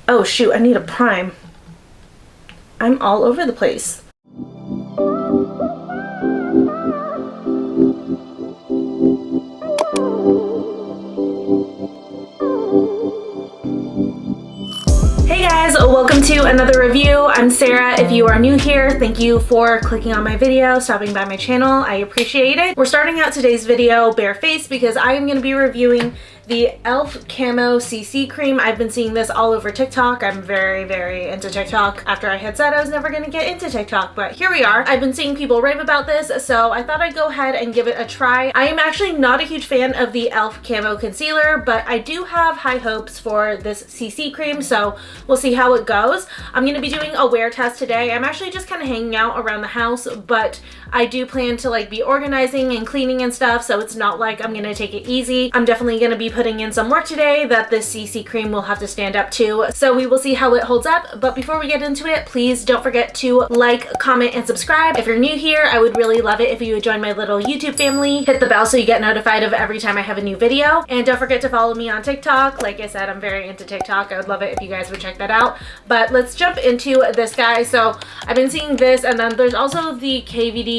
Oh shoot, I need a prime. I'm all over the place. Hey guys, welcome to another review. I'm Sarah. If you are new here, thank you for clicking on my video, stopping by my channel. I appreciate it. We're starting out today's video barefaced because I am going to be reviewing the e.l.f. Camo CC cream. I've been seeing this all over TikTok. I'm very into TikTok after I had said I was never going to get into TikTok, but here we are. I've been seeing people rave about this, so I thought I'd go ahead and give it a try. I am actually not a huge fan of the e.l.f. Camo concealer, but I do have high hopes for this CC cream, so we'll see how it goes. I'm going to be doing a wear test today. I'm actually just kind of hanging out around the house, but I do plan to like be organizing and cleaning and stuff, so it's not like I'm going to take it easy. I'm definitely going to be putting in some work today that this CC cream will have to stand up to, so we will see how it holds up. But before we get into it, please don't forget to like, comment, and subscribe. If you're new here, I would really love it if you would join my little YouTube family. Hit the bell so you get notified of every time I have a new video, and don't forget to follow me on TikTok. Like I said, I'm very into TikTok. I would love it if you guys would check that out. But let's jump into this guy. So I've been seeing this, and then there's also the KVD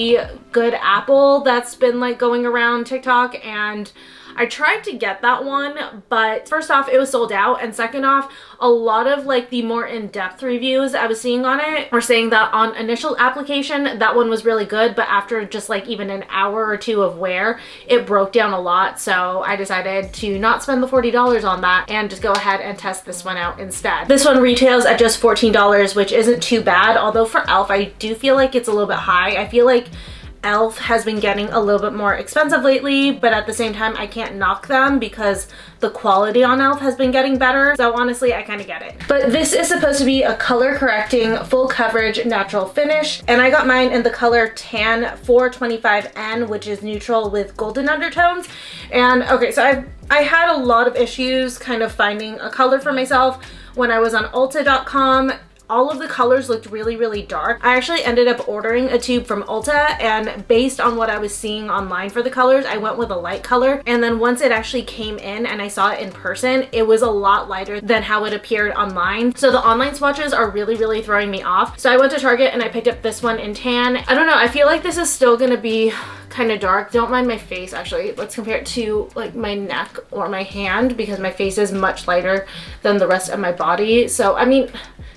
Good Apple that's been like going around TikTok, and I tried to get that one, but first off, it was sold out, and second off, a lot of like the more in-depth reviews I was seeing on it were saying that on initial application, that one was really good, but after just like even an hour or two of wear, it broke down a lot. So I decided to not spend the $40 on that and just go ahead and test this one out instead. This one retails at just $14, which isn't too bad, although for e.l.f. I do feel like it's a little bit high. I feel like e.l.f. has been getting a little bit more expensive lately, but at the same time, I can't knock them because the quality on e.l.f. has been getting better. So honestly, I kind of get it. But this is supposed to be a color correcting, full coverage, natural finish. And I got mine in the color Tan 425N, which is neutral with golden undertones. And okay, so I had a lot of issues kind of finding a color for myself when I was on Ulta.com. All of the colors looked really dark. I actually ended up ordering a tube from Ulta, and based on what I was seeing online for the colors, I went with a light color. And then once it actually came in and I saw it in person, it was a lot lighter than how it appeared online. So the online swatches are really throwing me off. So I went to Target and I picked up this one in tan. I don't know, I feel like this is still gonna be kind of dark. Don't mind my face, actually. Let's compare it to like my neck or my hand, because my face is much lighter than the rest of my body. So I mean,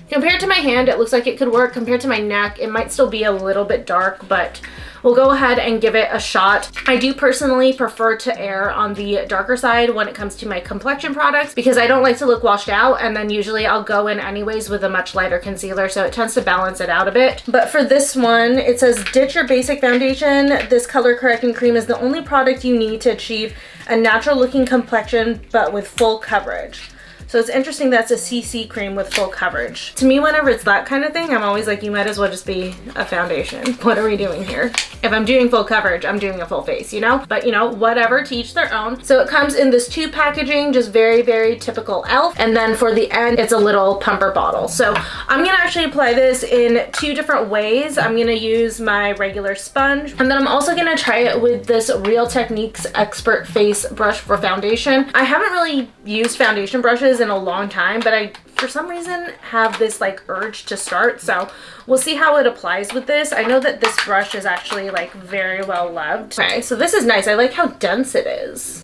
compared to my hand, it looks like it could work. Compared to my neck, it might still be a little bit dark, but we'll go ahead and give it a shot. I do personally prefer to err on the darker side when it comes to my complexion products, because I don't like to look washed out, and then usually I'll go in anyways with a much lighter concealer, so it tends to balance it out a bit. But for this one, it says, ditch your basic foundation. This color correcting cream is the only product you need to achieve a natural looking complexion, but with full coverage. So it's interesting that's a CC cream with full coverage. To me, whenever it's that kind of thing, I'm always like, you might as well just be a foundation. What are we doing here? If I'm doing full coverage, I'm doing a full face, you know? But you know, whatever, to each their own. So it comes in this tube packaging, just very typical e.l.f. And then for the end, it's a little pumper bottle. So I'm gonna actually apply this in two different ways. I'm gonna use my regular sponge, and then I'm also gonna try it with this Real Techniques Expert Face Brush for foundation. I haven't really used foundation brushes in a long time, but I for some reason have this like urge to start, so we'll see how it applies with this. I know that this brush is actually like very well loved. Okay, so this is nice. I like how dense it is.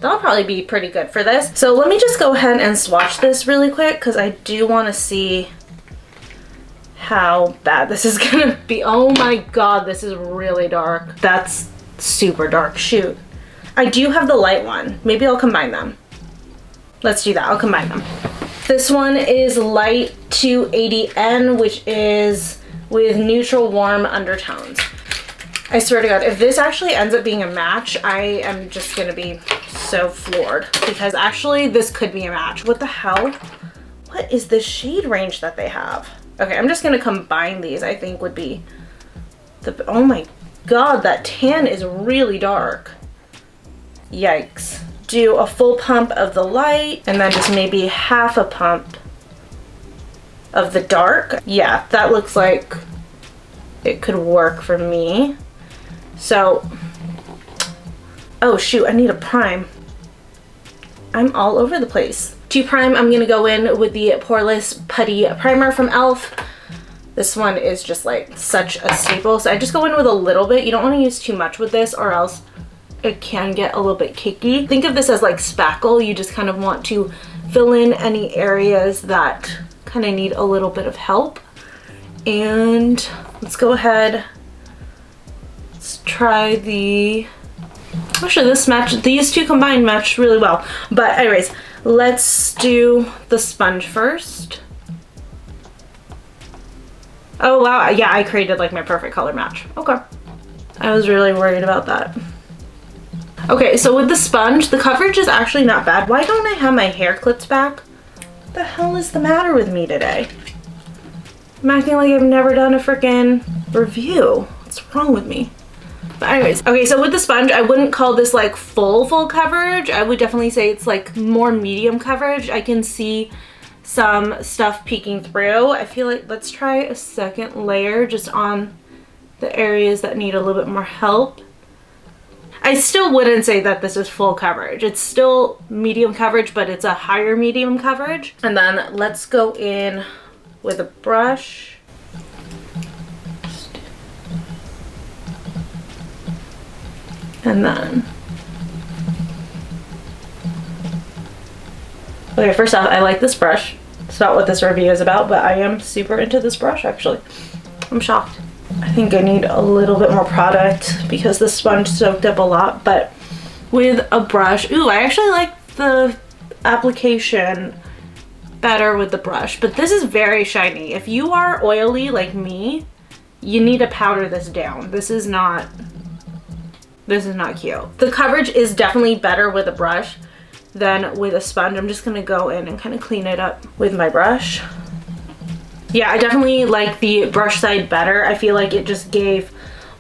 That'll probably be pretty good for this. So let me just go ahead and swatch this really quick, because I do want to see how bad this is gonna be. Oh my god, this is really dark. That's super dark. Shoot, I do have the light one. Maybe I'll combine them. Let's do that. I'll combine them. This one is light 280N, which is with neutral warm undertones. I swear to God, if this actually ends up being a match, I am just gonna be so floored, because actually this could be a match. What the hell? What is the shade range that they have? Okay, I'm just gonna combine these. I think would be the, oh my God, that tan is really dark. Yikes. Do a full pump of the light, and then just maybe half a pump of the dark. Yeah, that looks like it could work for me. So, oh shoot, I need a prime. I'm all over the place. to prime, I'm gonna go in with the Poreless Putty Primer from e.l.f. This one is just like such a staple, so I just go in with a little bit. You don't want to use too much with this or else it can get a little bit cakey. Think of this as like spackle. You just kind of want to fill in any areas that kind of need a little bit of help. And let's go ahead, let's try the, actually these two combined match really well. But anyways, let's do the sponge first. Oh wow, yeah, I created like my perfect color match. Okay. I was really worried about that. Okay, so with the sponge, the coverage is actually not bad. Why don't I have my hair clipped back? What the hell is the matter with me today? I'm acting like I've never done a freaking review. What's wrong with me? But anyways, okay, so with the sponge, I wouldn't call this like full coverage. I would definitely say it's like more medium coverage. I can see some stuff peeking through. I feel like let's try a second layer just on the areas that need a little bit more help. I still wouldn't say that this is full coverage. It's still medium coverage, but it's a higher medium coverage. And then let's go in with a brush. And then, okay, first off, I like this brush. It's not what this review is about, but I am super into this brush actually. I'm shocked. I think I need a little bit more product because the sponge soaked up a lot, but with a brush, ooh, I actually like the application better with the brush, but this is very shiny. If you are oily like me, you need to powder this down. This is not cute. The coverage is definitely better with a brush than with a sponge. I'm just gonna go in and kind of clean it up with my brush. Yeah, I definitely like the brush side better. I feel like it just gave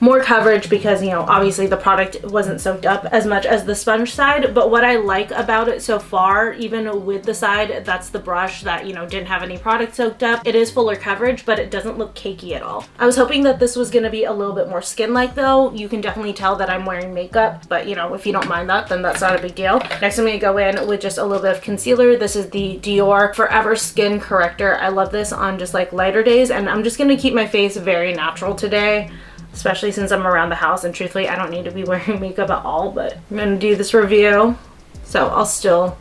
more coverage because, you know, obviously the product wasn't soaked up as much as the sponge side. But what I like about it so far, even with the side that's the brush that, you know, didn't have any product soaked up, it is fuller coverage, but it doesn't look cakey at all. I was hoping that this was gonna be a little bit more skin-like though. You can definitely tell that I'm wearing makeup, but you know, if you don't mind that, then that's not a big deal. Next, I'm gonna go in with just a little bit of concealer. This is the Dior Forever Skin Corrector. I love this on just like lighter days, and I'm just gonna keep my face very natural today, especially since I'm around the house, and truthfully I don't need to be wearing makeup at all, but I'm gonna do this review, so I'll still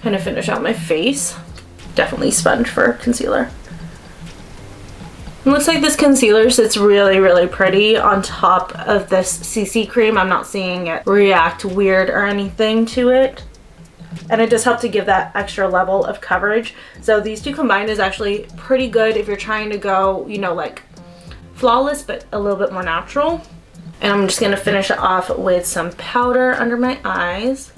kind of finish out my face. Definitely sponge for concealer. It looks like this concealer sits really pretty on top of this CC cream. I'm not seeing it react weird or anything to it, and it does help to give that extra level of coverage. So these two combined is actually pretty good if you're trying to go, you know, like flawless but a little bit more natural. And I'm just gonna finish it off with some powder under my eyes.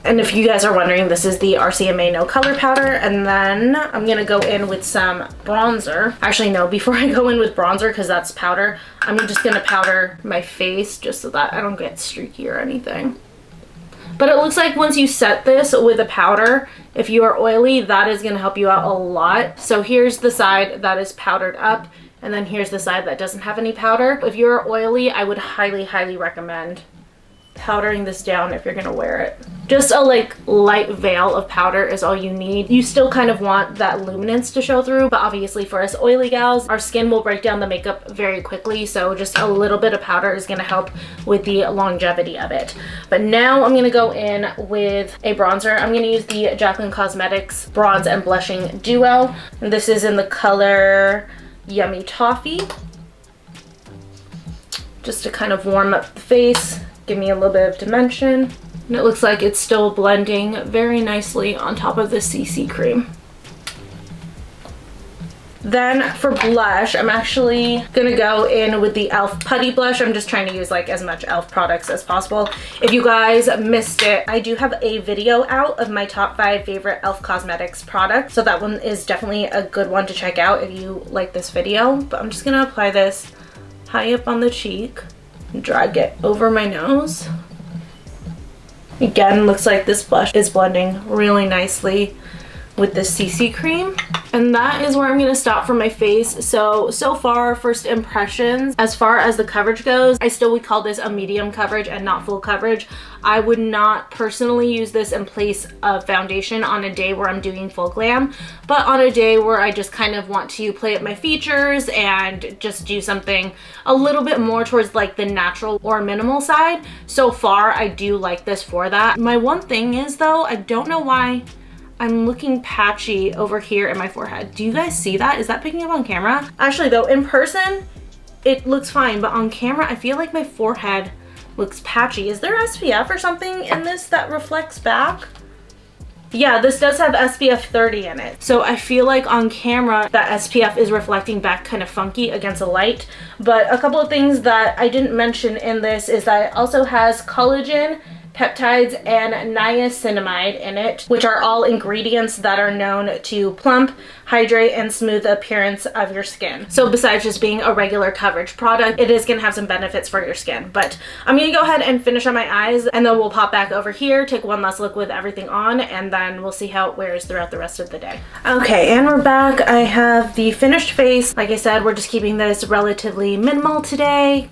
And if you guys are wondering, this is the RCMA No Color Powder. And then I'm gonna go in with some bronzer. Actually, no, before I go in with bronzer, because that's powder, I'm just gonna powder my face just so that I don't get streaky or anything. But it looks like once you set this with a powder, if you are oily, that is going to help you out a lot. So here's the side that is powdered up, and then here's the side that doesn't have any powder. If you're oily, I would highly recommend powdering this down if you're going to wear it. Just a like light veil of powder is all you need. You still kind of want that luminance to show through, but obviously for us oily gals, our skin will break down the makeup very quickly, so just a little bit of powder is going to help with the longevity of it. But now I'm going to go in with a bronzer. I'm going to use the Jaclyn Cosmetics Bronze and Blushing Duo. And this is in the color Yummy Toffee. Just to kind of warm up the face, give me a little bit of dimension. And it looks like it's still blending very nicely on top of the CC cream. Then for blush, I'm actually gonna go in with the e.l.f. Putty Blush. I'm just trying to use like as much e.l.f. products as possible. If you guys missed it, I do have a video out of my top 5 favorite e.l.f. Cosmetics products. So that one is definitely a good one to check out if you like this video. But I'm just gonna apply this high up on the cheek and drag it over my nose. Again, looks like this blush is blending really nicely with this CC cream. And that is where I'm gonna stop for my face. So far, first impressions, as far as the coverage goes, I still would call this a medium coverage and not full coverage. I would not personally use this in place of foundation on a day where I'm doing full glam, but on a day where I just kind of want to play up my features and just do something a little bit more towards like the natural or minimal side. So far, I do like this for that. My one thing is though, I don't know why I'm looking patchy over here in my forehead. Do you guys see that? Is that picking up on camera? Actually though, in person, it looks fine, but on camera, I feel like my forehead looks patchy. Is there SPF or something in this that reflects back? Yeah, this does have SPF 30 in it. So I feel like on camera, that SPF is reflecting back kind of funky against the light. But a couple of things that I didn't mention in this is that it also has collagen, peptides, and niacinamide in it, which are all ingredients that are known to plump, hydrate, and smooth the appearance of your skin. So besides just being a regular coverage product, it is gonna have some benefits for your skin. But I'm gonna go ahead and finish on my eyes, and then we'll pop back over here, take one last look with everything on, and then we'll see how it wears throughout the rest of the day. Okay, and we're back. I have the finished face. Like I said, we're just keeping this relatively minimal today,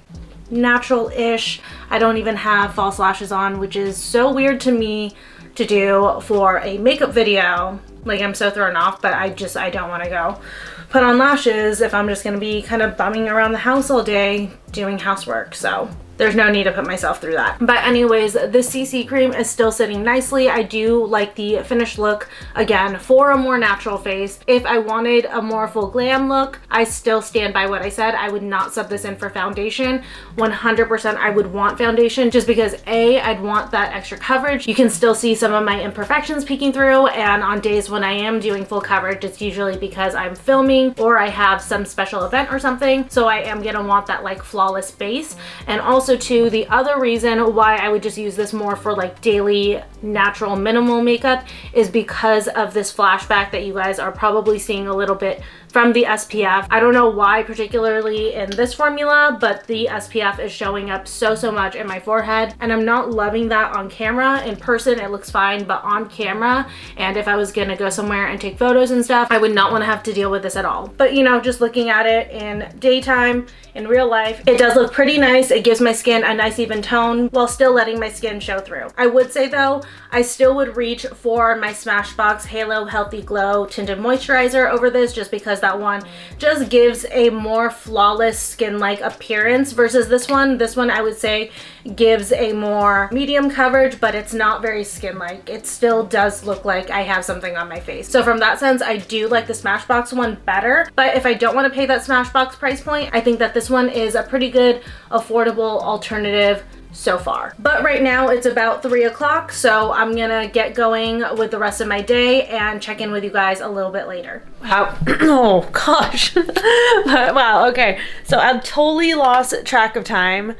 natural-ish. I don't even have false lashes on, which is so weird to me to do for a makeup video. Like, I'm so thrown off, but I don't want to go put on lashes if I'm just going to be kind of bumming around the house all day doing housework. So there's no need to put myself through that. But anyways, this CC cream is still sitting nicely. I do like the finished look, again, for a more natural face. If I wanted a more full glam look, I still stand by what I said. I would not sub this in for foundation. 100% I would want foundation, just because A, I'd want that extra coverage. You can still see some of my imperfections peeking through, and on days when I am doing full coverage, it's usually because I'm filming or I have some special event or something. So I am gonna want that like flawless base. And also too, the other reason why I would just use this more for like daily natural minimal makeup is because of this flashback that you guys are probably seeing a little bit from the SPF. I don't know why particularly in this formula, but the SPF is showing up so much in my forehead, and I'm not loving that on camera. In person it looks fine, but on camera, and if I was gonna go somewhere and take photos and stuff, I would not want to have to deal with this at all. But you know, just looking at it in daytime, in real life, it does look pretty nice. It gives my skin a nice even tone while still letting my skin show through. I would say though, I still would reach for my Smashbox Halo Healthy Glow Tinted Moisturizer over this, just because that one just gives a more flawless skin-like appearance versus this one. This one I would say gives a more medium coverage, but it's not very skin-like. It still does look like I have something on my face. So from that sense, I do like the Smashbox one better, but if I don't want to pay that Smashbox price point, I think that this one is a pretty good, affordable alternative so far. But right now it's about 3 o'clock, so I'm gonna get going with the rest of my day and check in with you guys a little bit later. Wow. Oh gosh. Wow, okay. So I totally lost track of time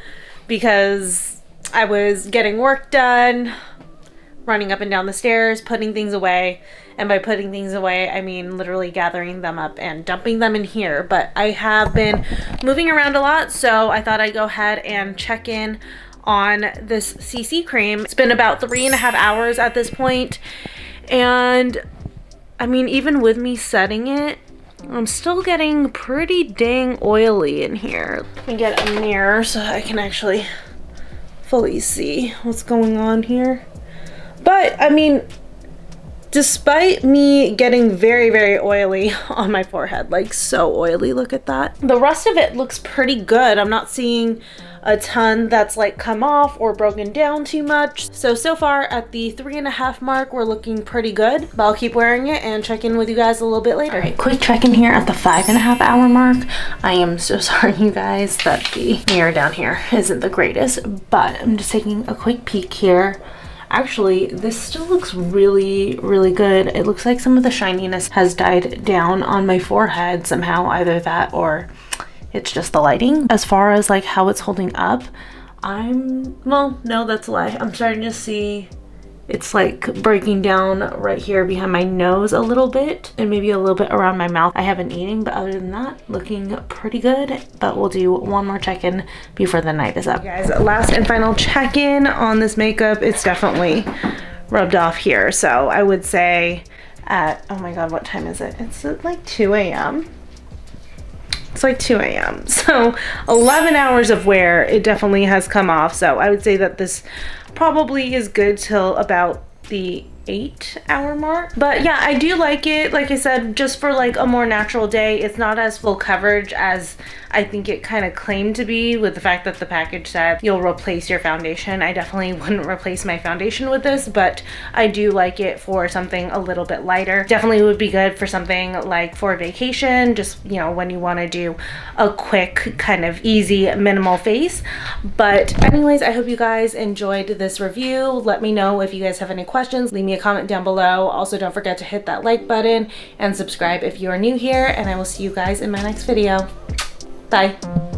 because I was getting work done, running up and down the stairs, putting things away. And by putting things away, I mean literally gathering them up and dumping them in here. But I have been moving around a lot, so I thought I'd go ahead and check in on this CC cream. It's been about 3.5 hours at this point, and I mean, even with me setting it, I'm still getting pretty dang oily in here. Let me get a mirror so I can actually fully see what's going on here. But I mean, despite me getting very oily on my forehead, like so oily, look at that, the rest of it looks pretty good. I'm not seeing a ton that's like come off or broken down too much. So far at the 3.5 mark, we're looking pretty good, but I'll keep wearing it and check in with you guys a little bit later. All right, quick check in here at the 5.5 hour mark. I am so sorry, you guys, that the mirror down here isn't the greatest, but I'm just taking a quick peek here. Actually, this still looks really good. It looks like some of the shininess has died down on my forehead somehow, either that or it's just the lighting. As far as like how it's holding up, well, no, that's a lie. I'm starting to see it's like breaking down right here behind my nose a little bit and maybe a little bit around my mouth. I haven't eaten, but other than that, looking pretty good. But we'll do one more check-in before the night is up. Guys, last and final check-in on this makeup. It's definitely rubbed off here. So I would say at, oh my god, what time is it? It's at like 2 a.m. It's like 2 a.m. So 11 hours of wear, it definitely has come off. So I would say that this probably is good till about the 8-hour mark. But yeah, I do like it. Like I said, just for like a more natural day. It's not as full coverage as I think it kind of claimed to be, with the fact that the package said you'll replace your foundation. I definitely wouldn't replace my foundation with this, but I do like it for something a little bit lighter. Definitely would be good for something like for vacation, just, you know, when you want to do a quick kind of easy minimal face. But anyways, I hope you guys enjoyed this review. Let me know if you guys have any questions. Leave me a comment down below. Also, don't forget to hit that like button and subscribe if you are new here, and I will see you guys in my next video. Bye.